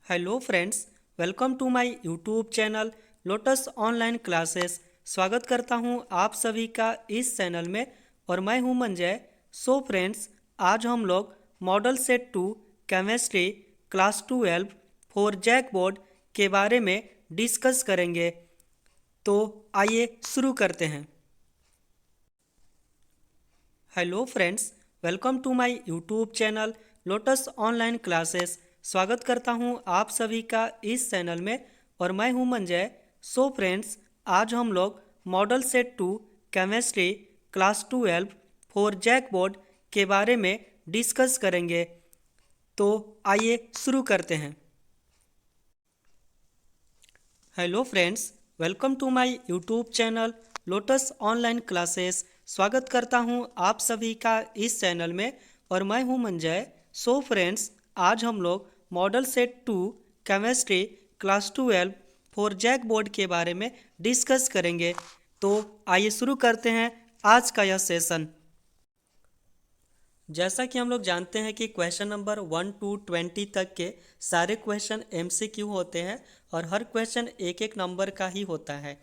Hello friends, welcome to my YouTube channel Lotus online classes. स्वागत करता हूं आप सभी का इस चैनल में और मैं हूं मंजय। सो फ्रेंड्स, आज हम लोग model set 2 chemistry class 12 for JAC board के बारे में डिस्कस करेंगे। तो आइए शुरू करते हैं। Hello friends, welcome to my YouTube channel Lotus online classes. स्वागत करता हूं आप सभी का इस चैनल में और मैं हूं मंजय। सो फ्रेंड्स, आज हम लोग model set 2 chemistry class 12 for JAC board के बारे में डिस्कस करेंगे। तो आइए शुरू करते हैं। Hello friends, welcome to my YouTube channel Lotus online classes. स्वागत करता हूं आप सभी का इस चैनल में और मैं हूं मंजय। सो फ्रेंड्स, आज हम लोग model set 2 chemistry class 12 for JAC board के बारे में डिस्कस करेंगे। तो आइए शुरू करते हैं आज का यह सेशन। जैसा कि हम लोग जानते हैं कि क्वेश्चन नंबर 1 to 20 तक के सारे क्वेश्चन एमसीक्यू होते हैं और हर क्वेश्चन एक एक नंबर का ही होता है।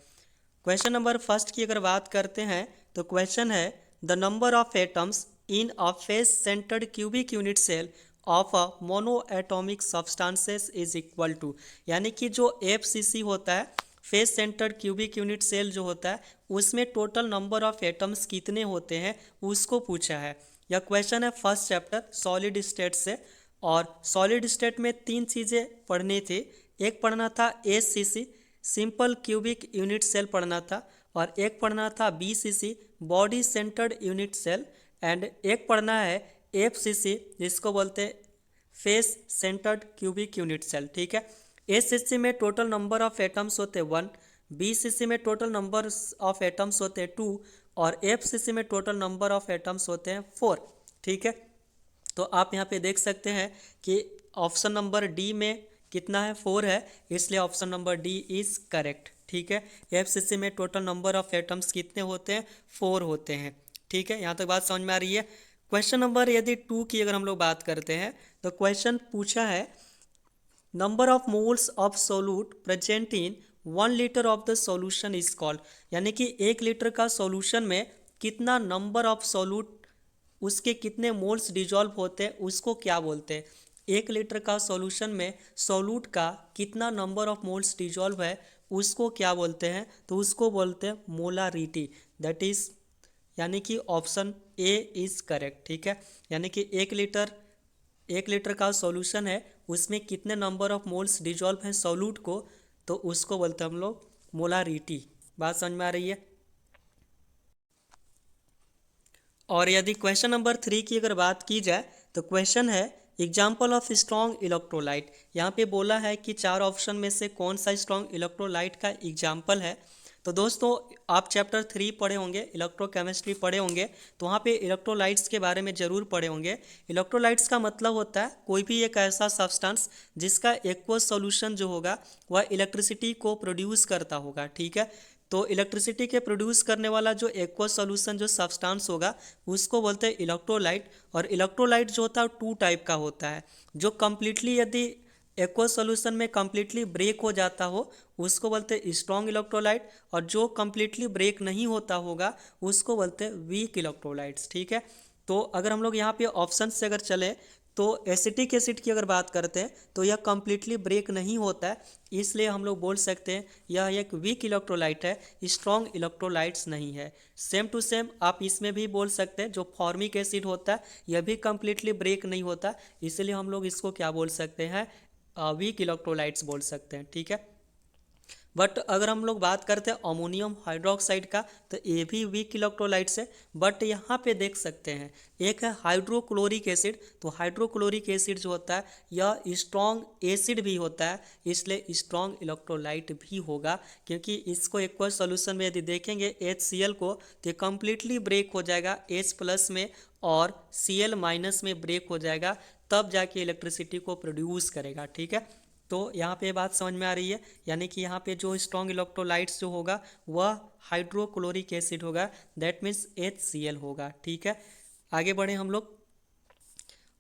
क्वेश्चन नंबर फर्स्ट की अगर बात करते हैं तो क्वेश्चन है the number of atoms in a face centred cubic unit cell of a mono atomic substances is equal to, यानी कि जो एफसीसी होता है face centred cubic unit cell जो होता है उसमें टोटल नंबर ऑफ एटम्स कितने होते हैं उसको पूछा है। यह क्वेश्चन है फर्स्ट चैप्टर सॉलिड स्टेट से। और सॉलिड स्टेट में तीन चीज़ें पढ़नी थी। एक पढ़ना था SCC simple cubic unit cell पढ़ना था, और एक पढ़ना था BCC body centred unit cell, and एक पढ़ना है एफसीसी जिसको बोलते हैं face centred cubic unit cell. ठीक है, एससीसी में टोटल नंबर ऑफ एटम्स होते हैं 1, बीसीसी में टोटल नंबर ऑफ एटम्स होते हैं 2, और एफसीसी में टोटल नंबर ऑफ एटम्स होते हैं 4। ठीक है, तो आप यहाँ पे देख सकते हैं कि ऑप्शन नंबर डी में कितना है 4 है, इसलिए option number D is correct. ठीक है, एफसीसी में टोटल नंबर ऑफ एटम्स कितने होते हैं 4 होते हैं। ठीक है, यहाँ तक बात समझ में आ रही है। क्वेश्चन नंबर यदि 2 की अगर हम लोग बात करते हैं तो क्वेश्चन पूछा है number of moles of solute present in 1 litre of the solution is called, यानी कि 1 लीटर का सॉल्यूशन में कितना नंबर ऑफ सोल्यूट उसके कितने मोल्स डिजॉल्व होते हैं उसको क्या बोलते हैं। 1 लीटर का सॉल्यूशन में सोल्यूट का कितना नंबर ऑफ मोल्स डिजॉल्व है उसको क्या बोलते हैं, तो उसको बोलते हैं मोलारिटी। दैट इज, यानी कि ऑप्शन ए इज करेक्ट। ठीक है, यानी कि 1 लीटर का सॉल्यूशन है उसमें कितने नंबर ऑफ मोल्स डिजॉल्व हैं सॉल्यूट को, तो उसको बोलते हैं हम लोग मोलारिटी। बात समझ में आ रही है। और यदि क्वेश्चन नंबर 3 की अगर बात की जाए तो क्वेश्चन है एग्जाम्पल ऑफ स्ट्रॉन्ग इलेक्ट्रोलाइट। यहाँ पे बोला है कि 4 ऑप्शन में से कौन सा स्ट्रॉन्ग इलेक्ट्रोलाइट का एग्जाम्पल है। तो दोस्तों, आप चैप्टर 3 पढ़े होंगे, इलेक्ट्रोकेमिस्ट्री पढ़े होंगे, तो वहाँ पे इलेक्ट्रोलाइट्स के बारे में ज़रूर पढ़े होंगे। इलेक्ट्रोलाइट्स का मतलब होता है कोई भी एक ऐसा सब्सटेंस जिसका एक्वस सॉल्यूशन जो होगा वह इलेक्ट्रिसिटी को प्रोड्यूस करता होगा। ठीक है, तो इलेक्ट्रिसिटी के प्रोड्यूस करने वाला जो एक्वस सॉल्यूशन जो सब्सटेंस होगा उसको बोलते हैं इलेक्ट्रोलाइट। और इलेक्ट्रोलाइट जो होता है 2 टाइप का होता है। जो कम्प्लीटली यदि एक्वस सॉल्यूशन में कम्प्लीटली ब्रेक हो जाता हो उसको बोलते हैं स्ट्रॉन्ग इलेक्ट्रोलाइट, और जो कम्प्लीटली ब्रेक नहीं होता होगा उसको बोलते हैं वीक इलेक्ट्रोलाइट्स। ठीक है, तो अगर हम लोग यहाँ पे ऑप्शन से अगर चले तो एसिटिक एसिड की अगर बात करते हैं तो यह कम्प्लीटली ब्रेक नहीं होता है, इसलिए हम लोग बोल सकते हैं यह एक वीक इलेक्ट्रोलाइट है, स्ट्रॉन्ग इलेक्ट्रोलाइट्स नहीं है। सेम टू सेम आप इसमें भी बोल सकते हैं जो फॉर्मिक एसिड होता है यह भी कम्प्लीटली ब्रेक नहीं होता, इसलिए हम लोग इसको क्या बोल सकते हैं, वीक इलेक्ट्रोलाइट्स बोल सकते हैं। ठीक है, बट अगर हम लोग बात करते हैं अमोनियम हाइड्रोक्साइड का तो ये भी वीक इलेक्ट्रोलाइट्स है। बट यहाँ पे देख सकते हैं एक है हाइड्रोक्लोरिक एसिड, तो हाइड्रोक्लोरिक एसिड जो होता है यह स्ट्रॉन्ग एसिड भी होता है, इसलिए स्ट्रॉन्ग इलेक्ट्रोलाइट भी होगा, क्योंकि इसको एक्वस सॉल्यूशन में यदि देखेंगे HCl को तो कम्प्लीटली ब्रेक हो जाएगा H+ में और Cl- में ब्रेक हो जाएगा, तब जाके इलेक्ट्रिसिटी को प्रोड्यूस करेगा। ठीक है, तो यहाँ पे बात समझ में आ रही है, यानी कि यहाँ पे जो स्ट्रॉन्ग इलेक्ट्रोलाइट्स जो होगा वह हाइड्रोक्लोरिक एसिड होगा, दैट मीन्स HCl होगा। ठीक है, आगे बढ़े हम लोग।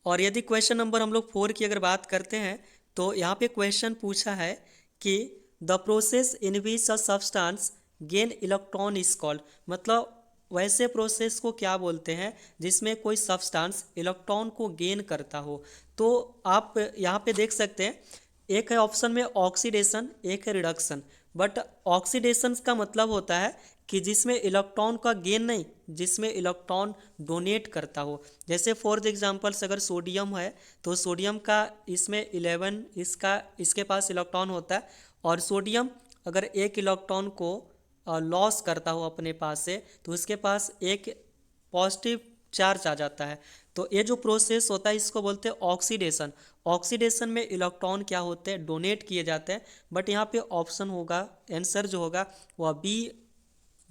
और यदि क्वेश्चन नंबर हम लोग 4 की अगर बात करते हैं तो यहाँ पे क्वेश्चन पूछा है कि the process in which a substance gain electron is called, मतलब वैसे प्रोसेस को क्या बोलते हैं जिसमें कोई सब्सटेंस इलेक्ट्रॉन को गेन करता हो। तो आप यहाँ पे देख सकते हैं, एक है ऑप्शन में ऑक्सीडेशन, एक है रिडक्शन। बट ऑक्सीडेशन का मतलब होता है कि जिसमें इलेक्ट्रॉन का गेन नहीं, जिसमें इलेक्ट्रॉन डोनेट करता हो। जैसे फॉर एग्जांपल्स अगर सोडियम है तो सोडियम का इसमें 11 इसके पास इलेक्ट्रॉन होता है, और सोडियम अगर एक इलेक्ट्रॉन को लॉस करता हो अपने पास से तो उसके पास एक पॉजिटिव चार्ज आ जाता है। तो ये जो प्रोसेस होता है इसको बोलते हैं ऑक्सीडेशन। ऑक्सीडेशन में इलेक्ट्रॉन क्या होते हैं, डोनेट किए जाते हैं। बट यहाँ पे ऑप्शन होगा, आंसर जो होगा वह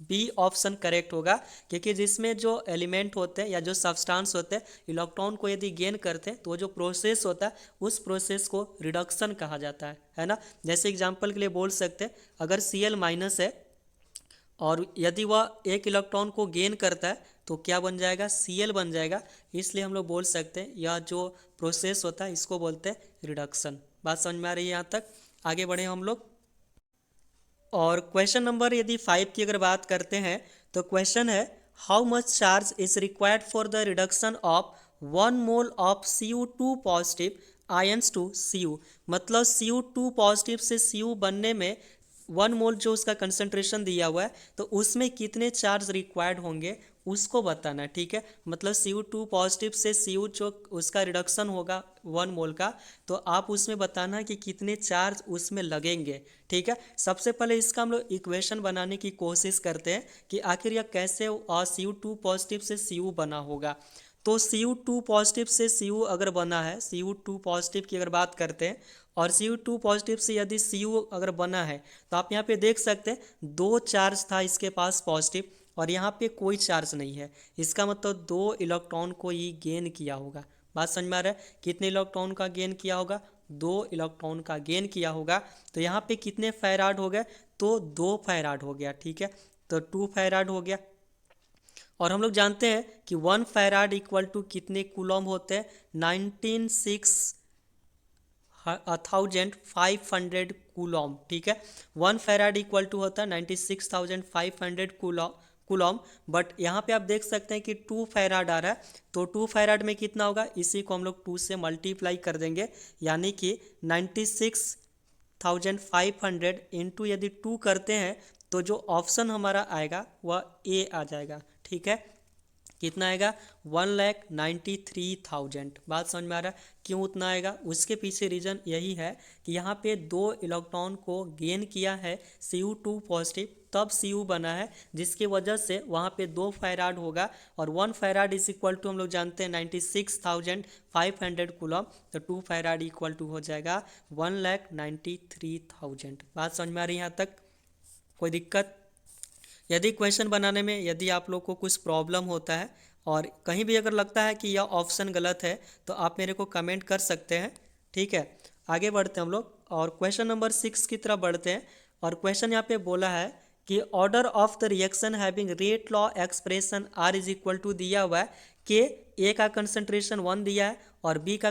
बी ऑप्शन करेक्ट होगा, क्योंकि जिसमें जो एलिमेंट होते हैं या जो सब्सटेंस होते हैं इलेक्ट्रॉन को यदि गेन करते हैं तो वो जो प्रोसेस होता है उस प्रोसेस को रिडक्शन कहा जाता है ना। जैसे एग्जांपल के लिए बोल सकते हैं, अगर Cl माइनस है और यदि वह एक इलेक्ट्रॉन को गेन करता है तो क्या बन जाएगा, Cl बन जाएगा। इसलिए हम लोग बोल सकते हैं यह जो प्रोसेस होता है इसको बोलते हैं रिडक्शन। बात समझ में आ रही है यहाँ तक? आगे बढ़े हम लोग। और क्वेश्चन नंबर यदि 5 की अगर बात करते हैं तो क्वेश्चन है, how much charge is required for the reduction of 1 mole of Cu2 positive ions to Cu, मतलब Cu2 पॉजिटिव से Cu बनने में 1 मोल जो उसका कंसंट्रेशन दिया हुआ है तो उसमें कितने चार्ज रिक्वायर्ड होंगे उसको बताना है। ठीक है, मतलब Cu2 पॉजिटिव से Cu जो उसका रिडक्शन होगा 1 मोल का, तो आप उसमें बताना कि कितने चार्ज उसमें लगेंगे। ठीक है, सबसे पहले इसका हम लोग इक्वेशन बनाने की कोशिश करते हैं कि आखिर यह कैसे Cu2 पॉजिटिव से Cu बना होगा। तो Cu2 पॉजिटिव से Cu अगर बना है, Cu2 पॉजिटिव की अगर बात करते हैं और Cu2 पॉजिटिव से यदि Cu अगर बना है तो आप यहाँ पे देख सकते हैं 2 चार्ज था इसके पास पॉजिटिव और यहाँ पे कोई चार्ज नहीं है। इसका मतलब 2 इलेक्ट्रॉन को ही गेन किया होगा। बात समझ में आ रहा है? कितने इलेक्ट्रॉन का गेन किया होगा, 2 इलेक्ट्रॉन का गेन किया होगा। तो यहाँ पे कितने फैराड हो गए, तो 2 फैराड हो गया। ठीक है, तो 2 फैराड हो गया। और हम लोग जानते हैं कि 1 फैराड इक्वल टू कितने कूलम होते हैं, 96,500 कूलम। ठीक है, 1 फैराड इक्वल टू होता है 96,500 कूलम। बट यहाँ पे आप देख सकते हैं कि 2 फैराड आ रहा है, तो 2 फैराड में कितना होगा, इसी को हम लोग 2 से मल्टीप्लाई कर देंगे, यानी कि 96,500 इंटू यदि 2 करते हैं तो जो ऑप्शन हमारा आएगा वह ए आ जाएगा। ठीक है, कितना आएगा, 1,93,000। बात समझ में आ रहा है क्यों उतना आएगा? उसके पीछे रीज़न यही है कि यहाँ पे 2 इलेक्ट्रॉन को गेन किया है Cu2 पॉजिटिव, तब Cu बना है, जिसकी वजह से वहाँ पे 2 फैराड होगा। और 1 फैराड इज इक्वल टू हम लोग जानते हैं 96,500 कूलम, तो 2 फैराड इक्वल टू हो जाएगा 1,93,000। बात समझ में आ रही है यहाँ तक? कोई दिक्कत? यदि क्वेश्चन बनाने में यदि आप लोग को कुछ प्रॉब्लम होता है और कहीं भी अगर लगता है कि यह ऑप्शन गलत है तो आप मेरे को कमेंट कर सकते हैं। ठीक है, आगे बढ़ते हैं हम लोग और क्वेश्चन नंबर 6 की तरफ बढ़ते हैं। और क्वेश्चन यहाँ पे बोला है कि order of the reaction having rate law expression R is equal to दिया हुआ है कि ए का कंसंट्रेशन 1 दिया है और बी का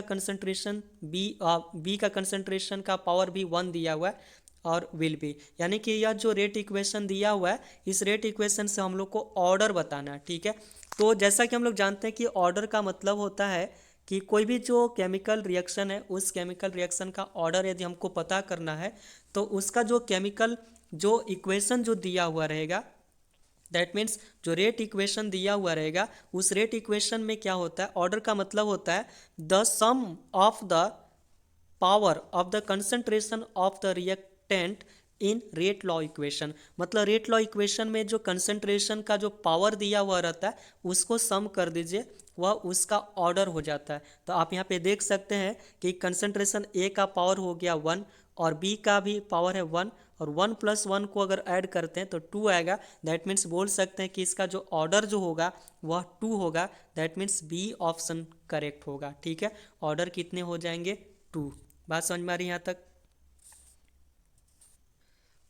कंसंट्रेशन का पावर भी 1 दिया हुआ है और विल बी, यानी कि यह जो रेट इक्वेशन दिया हुआ है इस रेट इक्वेशन से हम लोग को ऑर्डर बताना है। ठीक है, तो जैसा कि हम लोग जानते हैं कि ऑर्डर का मतलब होता है कि कोई भी जो केमिकल रिएक्शन है उस केमिकल रिएक्शन का ऑर्डर यदि हमको पता करना है तो उसका जो केमिकल जो इक्वेशन जो दिया हुआ रहेगा, दैट मीन्स जो रेट इक्वेशन दिया हुआ रहेगा उस रेट इक्वेशन में क्या होता है, ऑर्डर का मतलब होता है the sum of the power of the concentration of the reactant in rate law equation. मतलब रेट लॉ इक्वेशन में जो कंसंट्रेशन का जो पावर दिया हुआ रहता है उसको सम कर दीजिए, वह उसका ऑर्डर हो जाता है। तो आप यहाँ पे देख सकते हैं कि कंसंट्रेशन ए का पावर हो गया 1 और बी का भी पावर है 1 और 1 + 1 को अगर ऐड करते हैं तो 2 आएगा। दैट मीन्स बोल सकते हैं कि इसका जो ऑर्डर जो होगा वह 2 होगा। That means B option correct होगा। ठीक है, ऑर्डर कितने हो जाएंगे, 2। बात समझ में आ रही है यहाँ तक?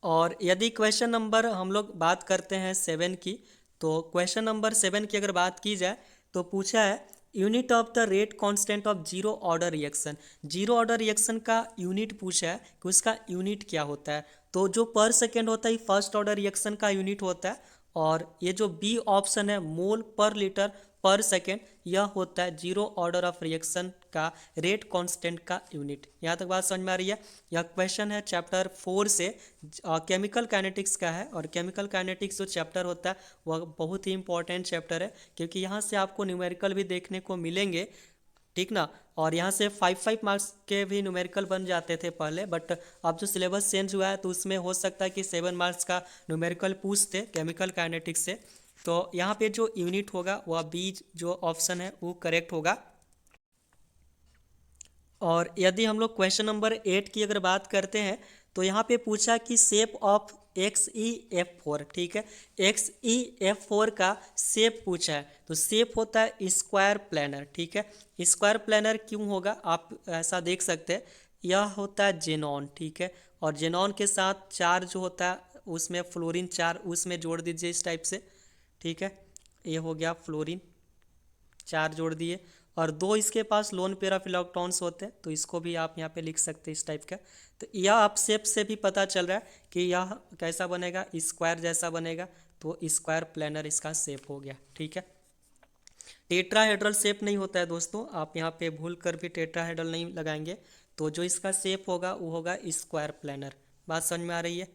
और यदि क्वेश्चन नंबर हम लोग बात करते हैं 7 की, तो क्वेश्चन नंबर 7 की अगर बात की जाए तो पूछा है unit of the rate constant of zero order reaction. Zero order reaction का यूनिट पूछा है कि उसका यूनिट क्या होता है। तो जो पर सेकेंड होता है फर्स्ट ऑर्डर रिएक्शन का यूनिट होता है, और ये जो बी ऑप्शन है मोल पर लीटर पर सेकेंड, यह होता है जीरो ऑर्डर ऑफ रिएक्शन का रेट कांस्टेंट का यूनिट। यहाँ तक बात समझ में आ रही है। यह क्वेश्चन है चैप्टर 4 से, केमिकल काइनेटिक्स का है। और केमिकल काइनेटिक्स जो चैप्टर होता है वह बहुत ही इंपॉर्टेंट चैप्टर है, क्योंकि यहाँ से आपको न्यूमेरिकल भी देखने को मिलेंगे, ठीक ना। और यहाँ से 5 मार्क्स के भी न्यूमेरिकल बन जाते थे पहले, बट अब जो सिलेबस चेंज हुआ है तो उसमें हो सकता है कि 7 मार्क्स का न्यूमेरिकल पूछते केमिकल काइनेटिक्स से। तो यहाँ पे जो यूनिट होगा वह बी जो ऑप्शन है वो करेक्ट होगा। और यदि हम लोग क्वेश्चन नंबर 8 की अगर बात करते हैं तो यहाँ पे पूछा कि शेप ऑफ XeF4, ठीक है। XeF4 का शेप पूछा है, तो शेप होता है स्क्वायर प्लेनर, ठीक है। स्क्वायर प्लेनर क्यों होगा, आप ऐसा देख सकते हैं, यह होता है जेनॉन, ठीक है। और जेनॉन के साथ चार जो होता है उसमें फ्लोरीन चार उसमें जोड़ दीजिए इस टाइप से, ठीक है। ये हो गया फ्लोरीन चार जोड़ दिए, और दो इसके पास लोन पेयर ऑफ इलेक्ट्रॉन्स होते हैं, तो इसको भी आप यहाँ पे लिख सकते हैं इस टाइप का। तो यह आप शेप से भी पता चल रहा है कि यह कैसा बनेगा, स्क्वायर जैसा बनेगा, तो स्क्वायर प्लेनर इसका शेप हो गया, ठीक है। टेट्राहेड्रल शेप नहीं होता है दोस्तों, आप यहाँ पे भूल कर भी टेट्राहेड्रल नहीं लगाएंगे, तो जो इसका शेप होगा वो होगा स्क्वायर प्लेनर। बात समझ में आ रही है।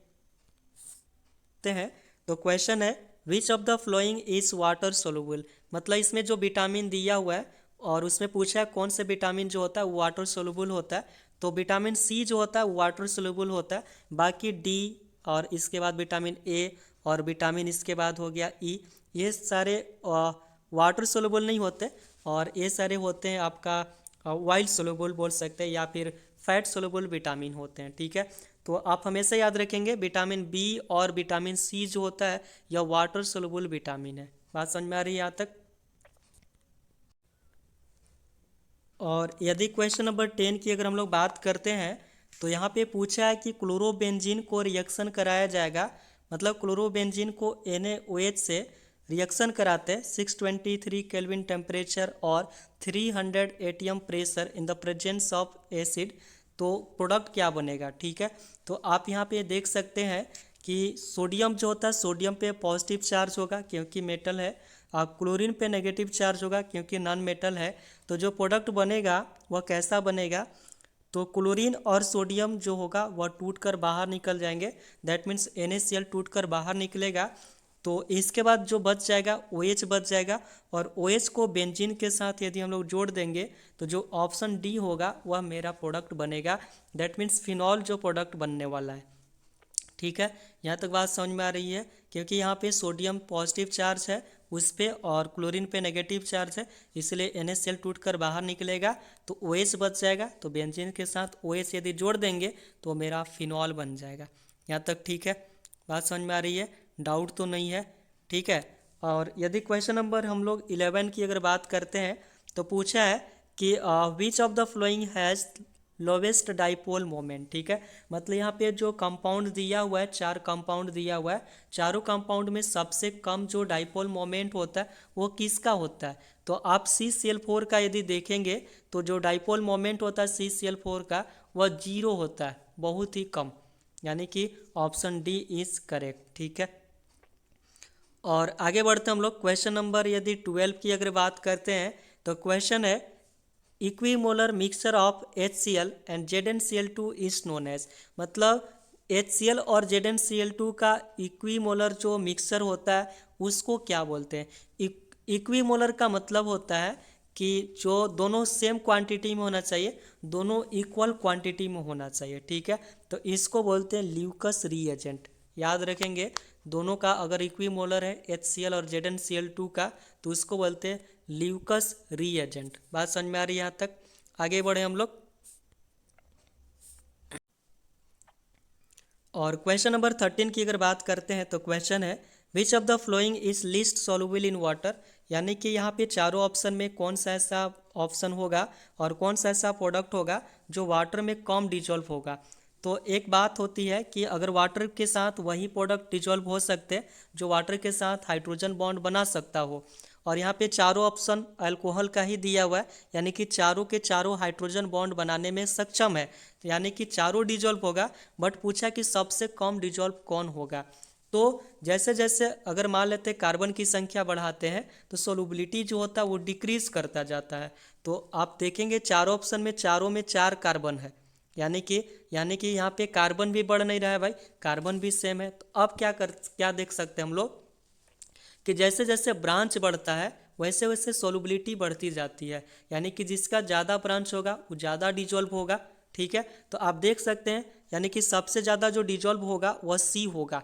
तो क्वेश्चन है which of the following is water soluble, मतलब इसमें जो विटामिन दिया हुआ है और उसमें पूछा है कौन से विटामिन जो होता है वो वाटर सोलुबल होता है, तो विटामिन सी जो होता है वो वाटर सोलुबल होता है। बाकी डी और इसके बाद विटामिन ए और विटामिन इसके बाद हो गया ई, ये सारे वाटर सोलुबल नहीं होते, और ये सारे होते हैं आपका वाइल्ड सोलुबल बोल सकते हैं, या फिर फैट सोलुबल विटामिन होते हैं, ठीक है। तो आप हमेशा याद रखेंगे विटामिन बी और विटामिन सी जो होता है यह वाटर सोलुबल विटामिन है। बात समझ में आ रही है यहाँ तक। और यदि क्वेश्चन नंबर 10 की अगर हम लोग बात करते हैं तो यहाँ पे पूछा है कि क्लोरोबेंजीन को रिएक्शन कराया जाएगा, मतलब क्लोरोबेंजीन को NaOH से रिएक्शन कराते हैं 623 केल्विन टेम्परेचर और 300 ATM pressure in the presence of acid, तो प्रोडक्ट क्या बनेगा, ठीक है। तो आप यहाँ पे देख सकते हैं कि सोडियम जो होता है सोडियम पे पॉजिटिव चार्ज होगा क्योंकि मेटल है, क्लोरीन पे नेगेटिव चार्ज होगा क्योंकि नॉन मेटल है। तो जो प्रोडक्ट बनेगा वह कैसा बनेगा, तो क्लोरीन और सोडियम जो होगा वह टूटकर बाहर निकल जाएंगे, दैट मीन्स NaCl टूटकर बाहर निकलेगा। तो इसके बाद जो बच जाएगा OH बच जाएगा, और OH को बेंजीन के साथ यदि हम लोग जोड़ देंगे तो जो ऑप्शन डी होगा वह मेरा प्रोडक्ट बनेगा, दैट मीन्स फिनॉल जो प्रोडक्ट बनने वाला है, ठीक है। यहाँ तक बात समझ में आ रही है, क्योंकि यहाँ पे सोडियम पॉजिटिव चार्ज है उस पे और क्लोरीन पे नेगेटिव चार्ज है, इसलिए NaCl टूटकर बाहर निकलेगा तो OH बच जाएगा, तो बेंजीन के साथ OH यदि जोड़ देंगे तो मेरा फिनॉल बन जाएगा। यहाँ तक ठीक है, बात समझ में आ रही है, डाउट तो नहीं है, ठीक है। और यदि क्वेश्चन नंबर हम लोग 11 की अगर बात करते हैं तो पूछा है कि which of the flowing has lowest dipole moment, ठीक है। मतलब यहाँ पे जो कंपाउंड दिया हुआ है, चार कंपाउंड दिया हुआ है, चारों कंपाउंड में सबसे कम जो डाइपोल मोमेंट होता है वो किसका होता है, तो आप CCl4 का यदि देखेंगे तो जो डाइपोल मोमेंट होता है CCl4 का वह 0 होता है, बहुत ही कम, यानी कि ऑप्शन डी इज करेक्ट, ठीक है। और आगे बढ़ते हम लोग क्वेश्चन नंबर यदि 12 की अगर बात करते हैं तो क्वेश्चन है equimolar mixture of HCl and ZnCl2 is known as, मतलब HCl और ZnCl2 का इक्विमोलर जो मिक्सचर होता है उसको क्या बोलते हैं। इक्विमोलर का मतलब होता है कि जो दोनों सेम क्वांटिटी में होना चाहिए, दोनों इक्वल क्वांटिटी में होना चाहिए, ठीक है। तो इसको बोलते हैं ल्यूकस रीएजेंट, याद रखेंगे। दोनों का अगर इक्विमोलर है HCl और ZnCl2 का तो उसको बोलते हैं ल्यूकस रीएजेंट। बात समझ में आ रही है यहाँ तक। आगे बढ़े हम लोग, और क्वेश्चन नंबर 13 की अगर बात करते हैं तो क्वेश्चन है which of the following is least soluble in water, यानी कि यहाँ पे चारों ऑप्शन में कौन सा ऐसा ऑप्शन होगा और कौन सा ऐसा प्रोडक्ट होगा जो वाटर में कम डिजॉल्व होगा। तो एक बात होती है कि अगर वाटर के साथ वही प्रोडक्ट डिजॉल्व हो सकते हैं जो वाटर के साथ हाइड्रोजन बॉन्ड बना सकता हो, और यहाँ पे चारों ऑप्शन अल्कोहल का ही दिया हुआ है, यानी कि चारों के चारों हाइड्रोजन बॉन्ड बनाने में सक्षम है, यानी कि चारों डिजॉल्व होगा। बट पूछा कि सबसे कम डिजॉल्व कौन होगा। तो जैसे जैसे अगर मान लेते हैं कार्बन की संख्या बढ़ाते हैं तो सोलुबिलिटी जो होता है वो डिक्रीज करता जाता है। तो आप देखेंगे चारों ऑप्शन में चारों में 4 कार्बन है, यानी कि यहाँ पे कार्बन भी बढ़ नहीं रहा है भाई, कार्बन भी सेम है। तो अब क्या देख सकते हैं हम लोग कि जैसे जैसे ब्रांच बढ़ता है वैसे वैसे सोलुबिलिटी बढ़ती जाती है, यानी कि जिसका ज़्यादा ब्रांच होगा वो ज़्यादा डिजॉल्व होगा। ठीक है, तो आप देख सकते हैं यानी कि सबसे ज़्यादा जो डिजॉल्व होगा वह सी होगा,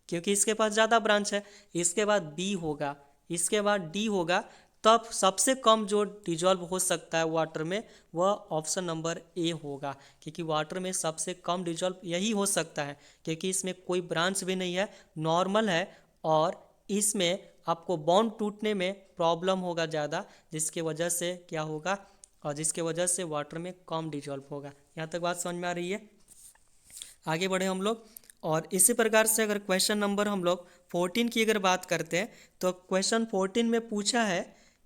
क्योंकि इसके पास ज़्यादा ब्रांच है। इसके बाद बी होगा, इसके बाद डी होगा। तब सबसे कम जो डिजॉल्व हो सकता है वाटर में वह ऑप्शन नंबर ए होगा, क्योंकि वाटर में सबसे कम डिजॉल्व यही हो सकता है, क्योंकि इसमें कोई ब्रांच भी नहीं है, नॉर्मल है, और इसमें आपको बॉन्ड टूटने में प्रॉब्लम होगा ज़्यादा, जिसके वजह से क्या होगा, और जिसके वजह से वाटर में कम डिजॉल्व होगा। यहाँ तक बात समझ में आ रही है। आगे बढ़े हम लोग, और इसी प्रकार से अगर क्वेश्चन नंबर हम लोग 14 की अगर बात करते हैं तो क्वेश्चन 14 में पूछा है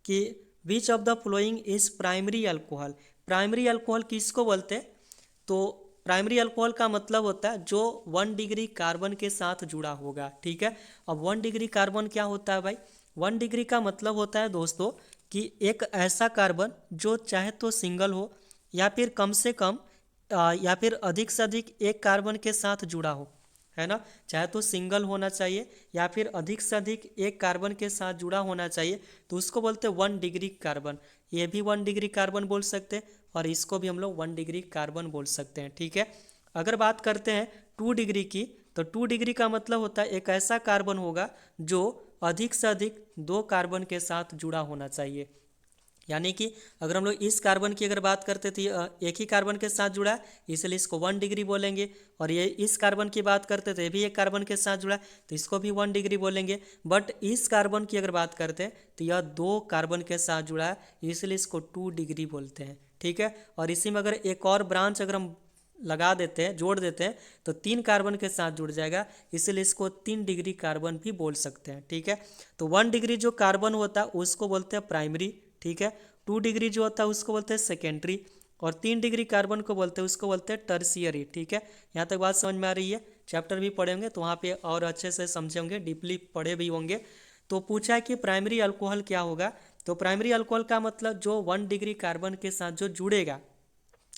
कि which of the following is primary alcohol. Primary alcohol किसको बोलते हैं? तो प्राइमरी अल्कोहल का मतलब होता है जो 1 डिग्री कार्बन के साथ जुड़ा होगा। ठीक है, अब 1 डिग्री कार्बन क्या होता है भाई? 1 डिग्री का मतलब होता है दोस्तों कि एक ऐसा कार्बन जो चाहे तो सिंगल हो या फिर कम से कम या फिर अधिक से अधिक एक कार्बन के साथ जुड़ा हो, है ना। चाहे तो सिंगल होना चाहिए या फिर अधिक से अधिक एक कार्बन के साथ जुड़ा होना चाहिए, तो उसको बोलते हैं 1 डिग्री कार्बन। ये भी 1 डिग्री कार्बन बोल सकते हैं और इसको भी हम लोग 1 डिग्री कार्बन बोल सकते हैं। ठीक है, अगर बात करते हैं 2 डिग्री की, तो 2 डिग्री का मतलब होता है एक ऐसा कार्बन होगा जो अधिक से अधिक 2 कार्बन के साथ जुड़ा होना चाहिए। यानी कि अगर हम लोग इस कार्बन की अगर बात करते थे एक ही कार्बन के साथ जुड़ा है इसलिए इसको 1 डिग्री बोलेंगे, और ये इस कार्बन की बात करते थे भी एक कार्बन के साथ जुड़ा है तो इसको भी 1 डिग्री बोलेंगे। बट इस कार्बन की अगर बात करते हैं तो यह 2 कार्बन के साथ जुड़ा है इसलिए इसको 2 डिग्री बोलते हैं। ठीक है, और इसी में अगर एक और ब्रांच अगर हम लगा देते हैं, जोड़ देते हैं, तो 3 कार्बन के साथ जुड़ जाएगा, इसलिए इसको 3 डिग्री कार्बन भी बोल सकते हैं। ठीक है, तो 1 डिग्री जो कार्बन होता है उसको बोलते हैं प्राइमरी। ठीक है, 2 डिग्री जो होता है उसको बोलते हैं सेकेंडरी, और 3 डिग्री कार्बन को बोलते हैं उसको बोलते हैं टर्शियरी। ठीक है, यहाँ तक बात समझ में आ रही है। चैप्टर भी पढ़े होंगे तो वहाँ पे और अच्छे से समझे होंगे, डीपली पढ़े भी होंगे। तो पूछा है कि प्राइमरी अल्कोहल क्या होगा, तो प्राइमरी अल्कोहल का मतलब जो 1 डिग्री कार्बन के साथ जो जुड़ेगा,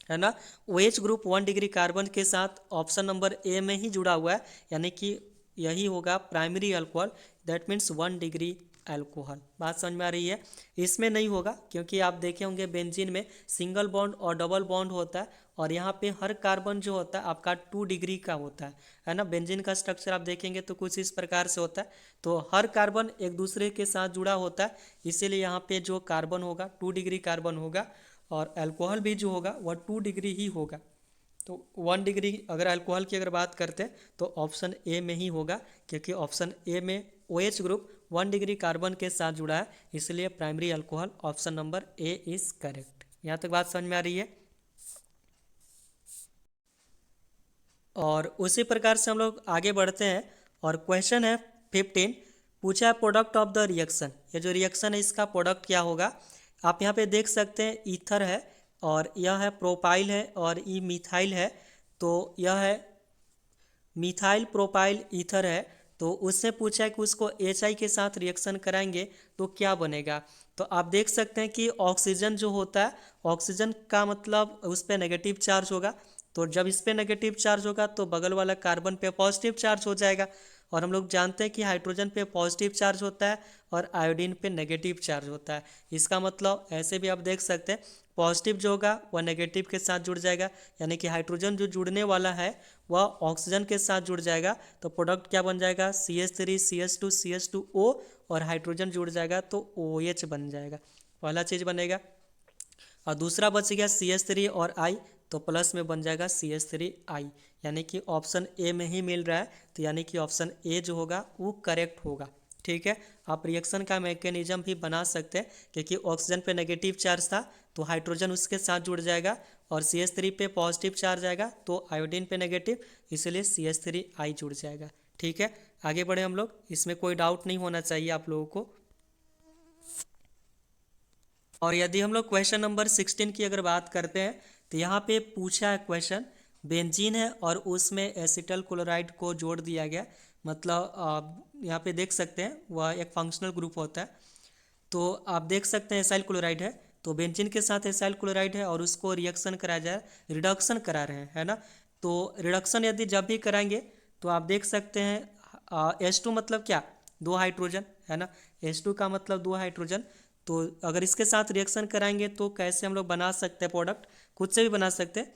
है ना, OH ग्रुप 1 डिग्री कार्बन के साथ ऑप्शन नंबर ए में ही जुड़ा हुआ है, यानी कि यही होगा primary alcohol, that means 1 degree alcohol. बात समझ में आ रही है। इसमें नहीं होगा क्योंकि आप देखे होंगे बेंजीन में सिंगल बॉन्ड और डबल बॉन्ड होता है, और यहाँ पे हर कार्बन जो होता है आपका 2 डिग्री का होता है ना। बेंजीन का स्ट्रक्चर आप देखेंगे तो कुछ इस प्रकार से होता है, तो हर कार्बन एक दूसरे के साथ जुड़ा होता है, इसीलिए यहाँ पे जो कार्बन होगा 2 डिग्री कार्बन होगा, और अल्कोहल भी जो होगा वह 2 डिग्री ही होगा। तो 1 डिग्री अगर अल्कोहल की अगर बात करते हैं तो ऑप्शन ए में ही होगा, क्योंकि ऑप्शन ए में OH ग्रुप 1 डिग्री कार्बन के साथ जुड़ा है, इसलिए primary alcohol option number A is correct. यहाँ तक बात समझ में आ रही है। और उसी प्रकार से हम लोग आगे बढ़ते हैं, और क्वेश्चन है 15, पूछा है प्रोडक्ट ऑफ द रिएक्शन। ये जो रिएक्शन है इसका प्रोडक्ट क्या होगा। आप यहाँ पे देख सकते हैं ईथर है, और यह है प्रोपाइल है, और ये मिथाइल है, तो यह है मिथाइल प्रोपाइल ईथर है। तो उससे पूछा है कि उसको HI के साथ रिएक्शन कराएंगे तो क्या बनेगा। तो आप देख सकते हैं कि ऑक्सीजन जो होता है, ऑक्सीजन का मतलब उस पर नेगेटिव चार्ज होगा, तो जब इस पे नेगेटिव चार्ज होगा तो बगल वाला कार्बन पे पॉजिटिव चार्ज हो जाएगा, और हम लोग जानते हैं कि हाइड्रोजन पे पॉजिटिव चार्ज होता है और आयोडीन पे नेगेटिव चार्ज होता है। इसका मतलब ऐसे भी आप देख सकते हैं पॉजिटिव जो होगा वह नेगेटिव के साथ जुड़ जाएगा, यानी कि हाइड्रोजन जो जुड़ने वाला है वह ऑक्सीजन के साथ जुड़ जाएगा, तो प्रोडक्ट क्या बन जाएगा CH3 CH2 CH2O, और हाइड्रोजन जुड़ जाएगा तो OH बन जाएगा, पहला चीज़ बनेगा। और दूसरा बच गया CH3 और I, तो प्लस में बन जाएगा CH3I, यानी कि ऑप्शन ए में ही मिल रहा है, तो यानी कि ऑप्शन ए जो होगा वो करेक्ट होगा। ठीक है, आप रिएक्शन का मैकेनिज्म भी बना सकते हैं, क्योंकि ऑक्सीजन पे नेगेटिव चार्ज था तो हाइड्रोजन उसके साथ जुड़ जाएगा, और CH3 पे पॉजिटिव चार्ज आएगा तो आयोडीन पे नेगेटिव, इसलिए CH3I जुड़ जाएगा। ठीक है, आगे बढ़े हम लोग, इसमें कोई डाउट नहीं होना चाहिए आप लोगों को। और यदि हम लोग क्वेश्चन नंबर 16 की अगर बात करते हैं तो यहाँ पे पूछा है क्वेश्चन, बेंजीन है और उसमें एसिटल क्लोराइड को जोड़ दिया गया, मतलब यहाँ पे देख सकते हैं वह एक फंक्शनल ग्रुप होता है। तो आप देख सकते हैं एसाइल क्लोराइड है, तो बेंजीन के साथ एसाइल क्लोराइड है और उसको रिएक्शन कराया जाए, रिडक्शन करा रहे हैं, है ना। तो रिडक्शन यदि जब भी कराएंगे तो आप देख सकते हैं H2 मतलब क्या, दो हाइड्रोजन, है ना। H2 का मतलब दो हाइड्रोजन। तो अगर इसके साथ रिएक्शन कराएंगे तो कैसे हम लोग बना सकते हैं प्रोडक्ट, खुद से भी बना सकते हैं।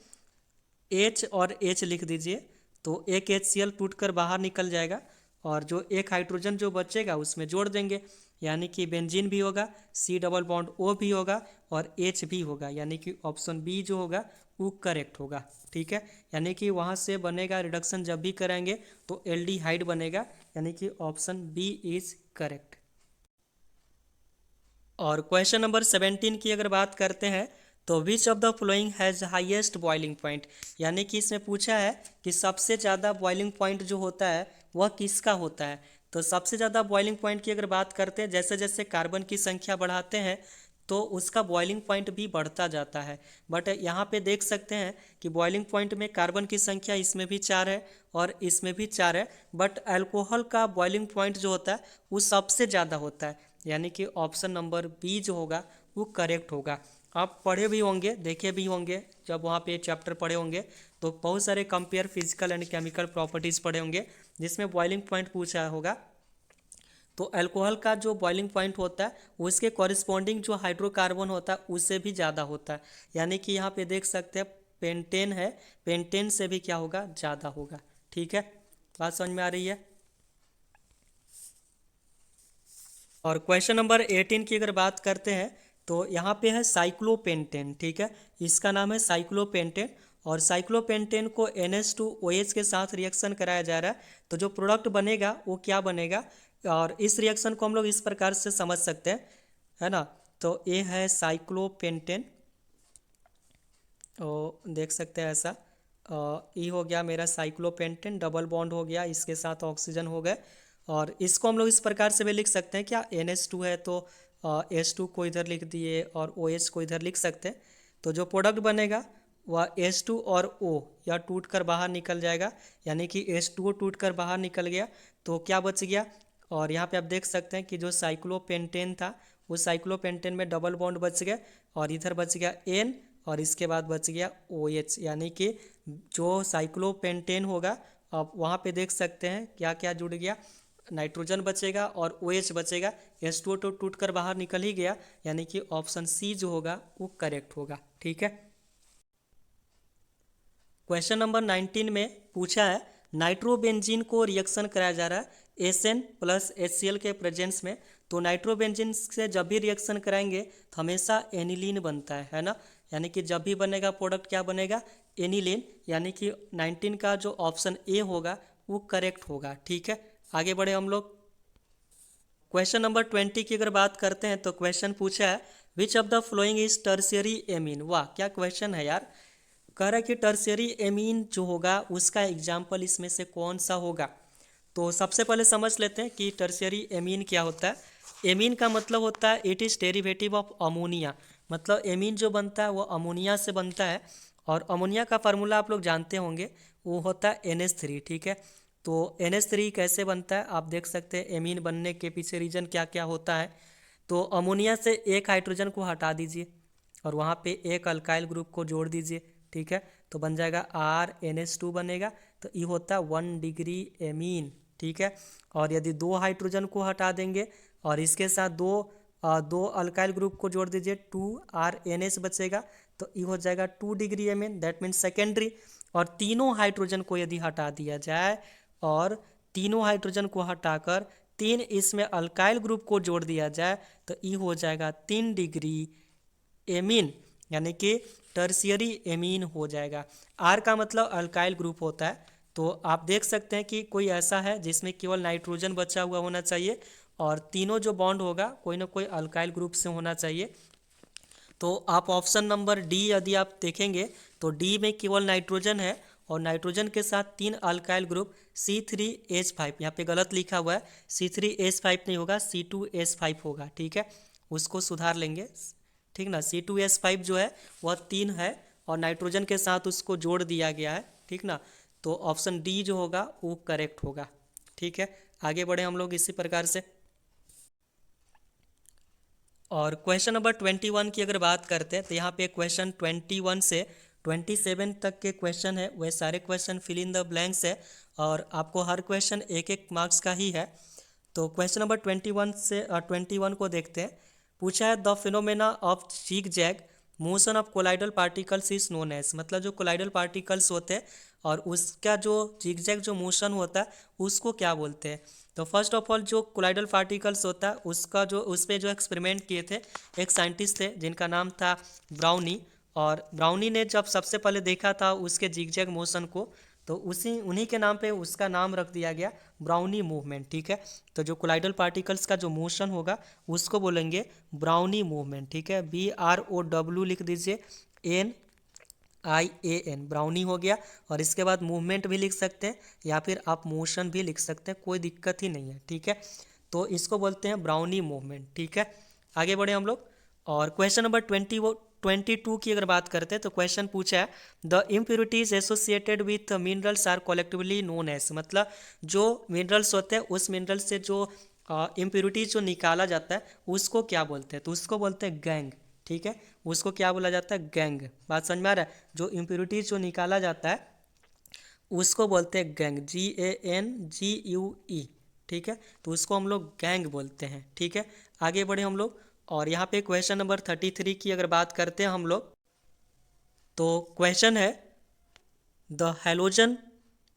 H और H लिख दीजिए, तो एक HCl टूट कर बाहर निकल जाएगा और जो एक हाइड्रोजन जो बचेगा उसमें जोड़ देंगे, यानी कि बेंजीन भी होगा, C डबल बॉन्ड O भी होगा और H भी होगा, यानी कि ऑप्शन बी जो होगा वो करेक्ट होगा। ठीक है, यानी कि वहाँ से बनेगा रिडक्शन जब भी कराएंगे तो एल्डिहाइड बनेगा, यानी कि ऑप्शन बी इज करेक्ट। और क्वेश्चन नंबर 17 की अगर बात करते हैं तो which of the flowing has highest boiling point, यानी कि इसमें पूछा है कि सबसे ज़्यादा बॉइलिंग पॉइंट जो होता है वह किसका होता है। तो सबसे ज़्यादा बॉइलिंग पॉइंट की अगर बात करते हैं, जैसे जैसे कार्बन की संख्या बढ़ाते हैं तो उसका बॉइलिंग पॉइंट भी बढ़ता जाता है। बट यहाँ पे देख सकते हैं कि बॉइलिंग पॉइंट में कार्बन की संख्या इसमें भी 4 है और इसमें भी 4 है, बट अल्कोहल का बॉइलिंग पॉइंट जो होता है वो सबसे ज़्यादा होता है, यानी कि ऑप्शन नंबर बी जो होगा वो करेक्ट होगा। आप पढ़े भी होंगे, देखे भी होंगे, जब वहाँ पे चैप्टर पढ़े होंगे तो बहुत सारे compare physical and chemical properties पढ़े होंगे जिसमें बॉइलिंग पॉइंट पूछा होगा। तो अल्कोहल का जो बॉइलिंग पॉइंट होता है उसके कॉरिस्पॉन्डिंग जो हाइड्रोकार्बन होता है उससे भी ज़्यादा होता है, यानी कि यहाँ पे देख सकते हैं पेंटेन है, पेंटेन से भी क्या होगा, ज़्यादा होगा। ठीक है, बात समझ में आ रही है। और क्वेश्चन नंबर 18 की अगर बात करते हैं तो यहाँ पे है साइक्लोपेंटेन। ठीक है, इसका नाम है साइक्लोपेंटेन और साइक्लोपेंटेन को NH2OH के साथ रिएक्शन कराया जा रहा है, तो जो प्रोडक्ट बनेगा वो क्या बनेगा, और इस रिएक्शन को हम लोग इस प्रकार से समझ सकते हैं, है ना। तो ये है साइक्लोपेंटेन, तो देख सकते हैं ऐसा ई हो गया मेरा साइक्लोपेंटेन, डबल बॉन्ड हो गया, इसके साथ ऑक्सीजन हो गए। और इसको हम लोग इस प्रकार से भी लिख सकते हैं, क्या NH2 है तो H2 को इधर लिख दिए और OH को इधर लिख सकते हैं। तो जो प्रोडक्ट बनेगा वह H2 और O या टूट कर बाहर निकल जाएगा, यानी कि H2O टूट कर बाहर निकल गया तो क्या बच गया। और यहाँ पे आप देख सकते हैं कि जो साइक्लोपेंटेन था उस साइक्लोपेंटेन में डबल बॉन्ड बच गया और इधर बच गया N और इसके बाद बच गया OH, यानी कि जो साइक्लोपेंटेन होगा अब वहाँ पे देख सकते हैं क्या क्या जुड़ गया, नाइट्रोजन बचेगा और OH बचेगा, H2O तो टूट कर बाहर निकल ही गया, यानी कि ऑप्शन सी जो होगा वो करेक्ट होगा। ठीक है, क्वेश्चन नंबर 19 में पूछा है नाइट्रोबेंजीन को रिएक्शन कराया जा रहा है SN प्लस HCl के प्रेजेंस में, तो नाइट्रोबेंजीन से जब भी रिएक्शन कराएंगे तो हमेशा एनिलीन बनता है ना, यानी कि जब भी बनेगा प्रोडक्ट क्या बनेगा, एनिलीन, यानी कि 19 का जो ऑप्शन ए होगा वो करेक्ट होगा। ठीक है, आगे बढ़े हम लोग। क्वेश्चन नंबर 20 की अगर बात करते हैं तो क्वेश्चन पूछा है which of the following is tertiary amine. वाह क्या क्वेश्चन है यार, कह रहा है कि टर्शियरी एमीन जो होगा उसका एग्जाम्पल इसमें से कौन सा होगा। तो सबसे पहले समझ लेते हैं कि टर्शियरी एमीन क्या होता है। एमीन का मतलब होता है it is derivative of ammonia, मतलब एमीन जो बनता है वो अमोनिया से बनता है और अमोनिया का फार्मूला आप लोग जानते होंगे, वो होता है NH3। ठीक है, तो NH3 कैसे बनता है आप देख सकते हैं, एमीन बनने के पीछे रीजन क्या क्या होता है। तो अमोनिया से एक हाइड्रोजन को हटा दीजिए और वहाँ पे एक अल्काइल ग्रुप को जोड़ दीजिए। ठीक है, तो बन जाएगा RNH2 बनेगा, तो ये होता है 1 डिग्री एमीन। ठीक है, और यदि दो हाइड्रोजन को हटा देंगे और इसके साथ दो अल्काइल ग्रुप को जोड़ दीजिए 2RNH बचेगा, तो ये हो जाएगा 2 degree amine, that means secondary. और तीनों हाइड्रोजन को यदि हटा दिया जाए और तीनों हाइड्रोजन को हटाकर तीन इसमें अल्काइल ग्रुप को जोड़ दिया जाए तो ये हो जाएगा 3 डिग्री एमीन, यानी कि टर्शियरी एमीन हो जाएगा। आर का मतलब अल्काइल ग्रुप होता है, तो आप देख सकते हैं कि कोई ऐसा है जिसमें केवल नाइट्रोजन बचा हुआ होना चाहिए और तीनों जो बॉन्ड होगा कोई ना कोई अल्काइल ग्रुप से होना चाहिए। तो आप ऑप्शन नंबर डी यदि आप देखेंगे तो डी में केवल नाइट्रोजन है और नाइट्रोजन के साथ तीन अल्काइल ग्रुप C3H5, यहाँ पे गलत लिखा हुआ है, C3H5 नहीं होगा, C2H5 होगा। ठीक है, उसको सुधार लेंगे। ठीक ना। C2H5 जो है वह 3 है और नाइट्रोजन के साथ उसको जोड़ दिया गया है, ठीक ना। तो ऑप्शन डी जो होगा वो करेक्ट होगा, ठीक है। आगे बढ़े हम लोग इसी प्रकार से। और क्वेश्चन नंबर 21 की अगर बात करते हैं तो यहाँ पे क्वेश्चन 21 से 27 तक के क्वेश्चन है, वह सारे question fill in the blanks है और आपको हर क्वेश्चन एक एक मार्क्स का ही है। तो क्वेश्चन नंबर 21 से 21 को देखते हैं। पूछा है the phenomena of zig zag motion of colloidal particles is known as, मतलब जो कोलाइडल पार्टिकल्स होते हैं और उसका जो जिगजैग जो मोशन होता है उसको क्या बोलते हैं। तो फर्स्ट ऑफ ऑल जो कोलाइडल पार्टिकल्स होता है उसका जो उस पर जो एक्सपेरिमेंट किए थे एक साइंटिस्ट थे जिनका नाम था ब्राउनी, और ब्राउनी ने जब सबसे पहले देखा था उसके जिगजैग मोशन को तो उन्हीं के नाम पे उसका नाम रख दिया गया ब्राउनी मूवमेंट, ठीक है। तो जो कोलाइडल पार्टिकल्स का जो मोशन होगा उसको बोलेंगे ब्राउनी मूवमेंट, ठीक है। BROW लिख दीजिए, NIAN, ब्राउनी हो गया। और इसके बाद मूवमेंट भी लिख सकते हैं या फिर आप मोशन भी लिख सकते हैं, कोई दिक्कत ही नहीं है, ठीक है। तो इसको बोलते हैं ब्राउनी मूवमेंट, ठीक है। आगे बढ़े हम लोग। और क्वेश्चन नंबर 22 की अगर बात करते हैं तो क्वेश्चन पूछा है the impurities associated with minerals are collectively known as, मतलब जो मिनरल्स होते हैं उस मिनरल से जो इम्प्योरिटीज जो निकाला जाता है उसको क्या बोलते हैं, तो उसको बोलते हैं गैंग, ठीक है। उसको क्या बोला जाता है, गैंग। बात समझ में आ रहा है। जो इम्प्योरिटीज जो निकाला जाता है उसको बोलते हैं गैंग, GANGUE, ठीक है। तो उसको हम लोग गैंग बोलते हैं, ठीक है। आगे बढ़े हम लोग। और यहाँ पे क्वेश्चन नंबर 33 की अगर बात करते हैं हम लोग तो क्वेश्चन है the halogen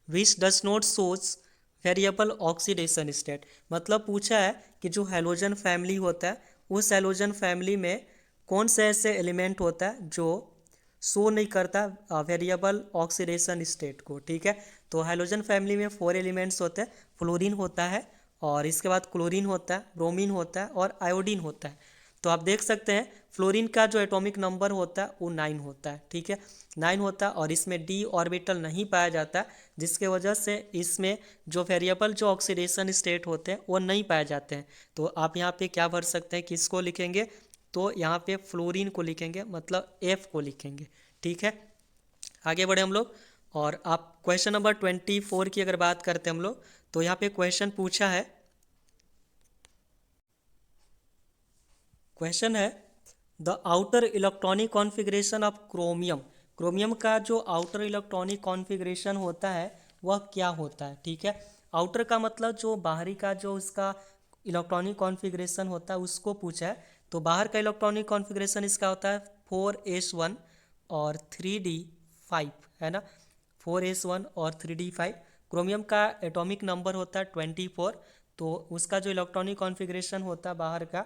which does not shows variable oxidation state, मतलब पूछा है कि जो हैलोजन फैमिली होता है उस हैलोजन फैमिली में कौन से ऐसे एलिमेंट होता है जो शो नहीं करता वेरिएबल ऑक्सीडेशन स्टेट को, ठीक है। तो हैलोजन फैमिली में 4 एलिमेंट्स होते हैं, फ्लोरीन होता है और इसके बाद क्लोरीन होता है, ब्रोमीन होता है और आयोडीन होता है। तो आप देख सकते हैं फ्लोरीन का जो एटॉमिक नंबर होता है वो 9 होता है, ठीक है। 9 होता है और इसमें d ऑर्बिटल नहीं पाया जाता, जिसके वजह से इसमें जो वेरिएबल जो ऑक्सीडेशन स्टेट होते हैं वो नहीं पाए जाते हैं। तो आप यहाँ पे क्या भर सकते हैं, किसको लिखेंगे, तो यहाँ पे फ्लोरीन को लिखेंगे, मतलब F को लिखेंगे, ठीक है। आगे बढ़े हम लोग। और आप क्वेश्चन नंबर 24 की अगर बात करते हैं हम लोग तो यहाँ पे क्वेश्चन पूछा है, क्वेश्चन है the outer electronic configuration of chromium, chromium का जो आउटर इलेक्ट्रॉनिक कॉन्फ़िगरेशन होता है वह क्या होता है, ठीक है। आउटर का मतलब जो बाहरी का जो उसका इलेक्ट्रॉनिक कॉन्फ़िगरेशन होता है उसको पूछा है। तो बाहर का इलेक्ट्रॉनिक कॉन्फ़िगरेशन इसका होता है 4s1 और 3d5, है ना। 4s1 और 3d5। क्रोमियम का एटॉमिक नंबर होता है 24, तो उसका जो इलेक्ट्रॉनिक कॉन्फ़िगरेशन होता है बाहर का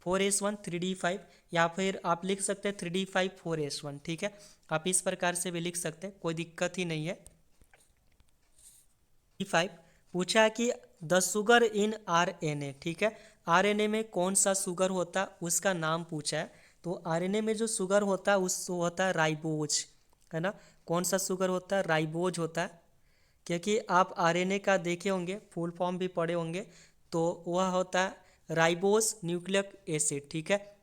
4s1 3d5, या फिर आप लिख सकते हैं 3d5 4s1, ठीक है। आप इस प्रकार से भी लिख सकते हैं, कोई दिक्कत ही नहीं है। 5 पूछा है कि द शुगर इन RNA, ठीक है। RNA में कौन सा शुगर होता है उसका नाम पूछा है। तो RNA में जो शुगर होता है उस होता है राइबोज, है ना। कौन सा शुगर होता है, राइबोज होता है। क्योंकि आप RNA का देखे होंगे, फुल फॉर्म भी पढ़े होंगे, तो वह होता है राइबोस न्यूक्लिक एसिड, ठीक है।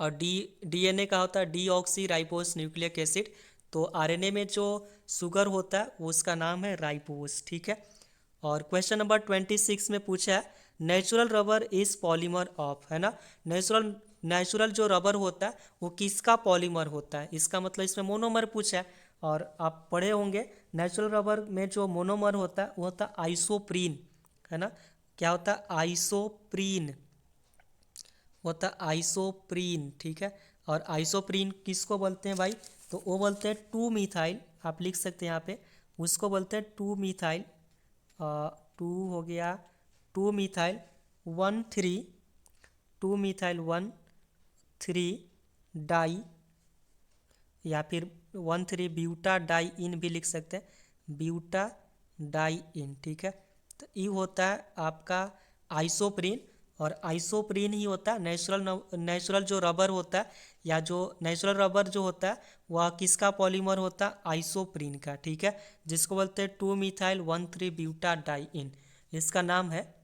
और DNA का होता है डीऑक्सी राइबोस न्यूक्लिक एसिड। तो RNA में जो शुगर होता है वो उसका नाम है राइबोस, ठीक है। और क्वेश्चन नंबर 26 में पूछा है natural rubber is polymer of, है ना। नेचुरल जो रबर होता है वो किसका पॉलीमर होता है, इसका मतलब इसमें मोनोमर पूछा है। और आप पढ़े होंगे नेचुरल रबर में जो मोनोमर होता है वो होता है आइसोप्रीन, है ना। क्या होता है, आइसोप्रीन होता है, आइसोप्रीन, ठीक है। और आइसोप्रीन किसको बोलते हैं भाई, तो वो बोलते हैं 2 मिथाइल, आप लिख सकते हैं यहाँ पे, उसको बोलते हैं 2 मिथाइल, 2 हो गया 2 मिथाइल 1,3, 2 मिथाइल 1,3 डाई, या फिर 1,3 ब्यूटा डाई इन भी लिख सकते हैं, ब्यूटा डाई इन, ठीक है। तो ये होता है आपका आइसोप्रीन। और आइसोप्रीन ही होता है नेचुरल जो रबर होता है, या जो नेचुरल रबर जो होता है वह किसका पॉलीमर होता है, आइसोप्रीन का, ठीक है। जिसको बोलते हैं 2 मिथाइल 1,3 ब्यूटा डाई इन, इसका नाम है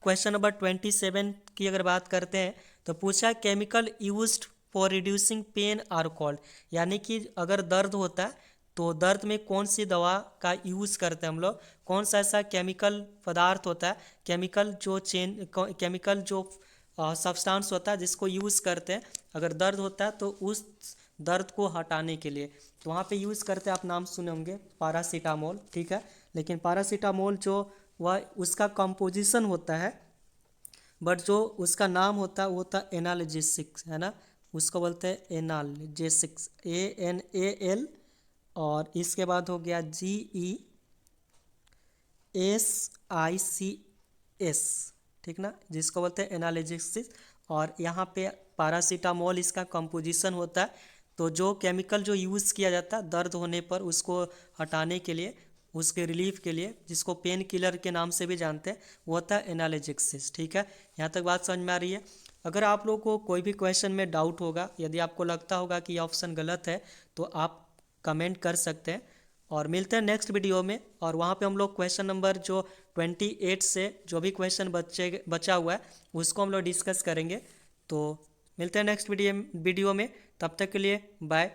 क्वेश्चन नंबर 27 की अगर बात करते हैं तो पूछा chemical used for reducing pain are called, यानी कि अगर दर्द होता है तो दर्द में कौन सी दवा का यूज़ करते हैं हम लोग, कौन सा ऐसा केमिकल पदार्थ होता है, केमिकल जो सब्सटेंस होता है जिसको यूज़ करते हैं अगर दर्द होता है तो उस दर्द को हटाने के लिए। तो वहाँ पे यूज़ करते हैं, आप नाम सुने होंगे पैरासीटामोल, ठीक है। लेकिन पैरासीटामोल जो वह उसका कंपोजिशन होता है, बट जो उसका नाम होता है वो होता है एनाल्जेसिक्स, है ना, उसको बोलते हैं एनाल्जेसिक्स, ANAL, और इसके बाद हो गया GESICS, ठीक ना, जिसको बोलते हैं एनाल्जेसिक्स। और यहाँ पे पैरासीटामोल इसका कंपोजिशन होता है। तो जो केमिकल जो यूज़ किया जाता है दर्द होने पर उसको हटाने के लिए, उसके रिलीफ के लिए, जिसको पेन किलर के नाम से भी जानते हैं, वो होता है एनाल्जेसिक्स, ठीक है। यहाँ तक बात समझ में आ रही है। अगर आप लोग को कोई भी क्वेश्चन में डाउट होगा, यदि आपको लगता होगा कि ये ऑप्शन गलत है, तो आप कमेंट कर सकते हैं। और मिलते हैं नेक्स्ट वीडियो में, और वहाँ पे हम लोग क्वेश्चन नंबर जो 28 से जो भी क्वेश्चन बचा हुआ है उसको हम लोग डिस्कस करेंगे। तो मिलते हैं नेक्स्ट वीडियो में, तब तक के लिए बाय।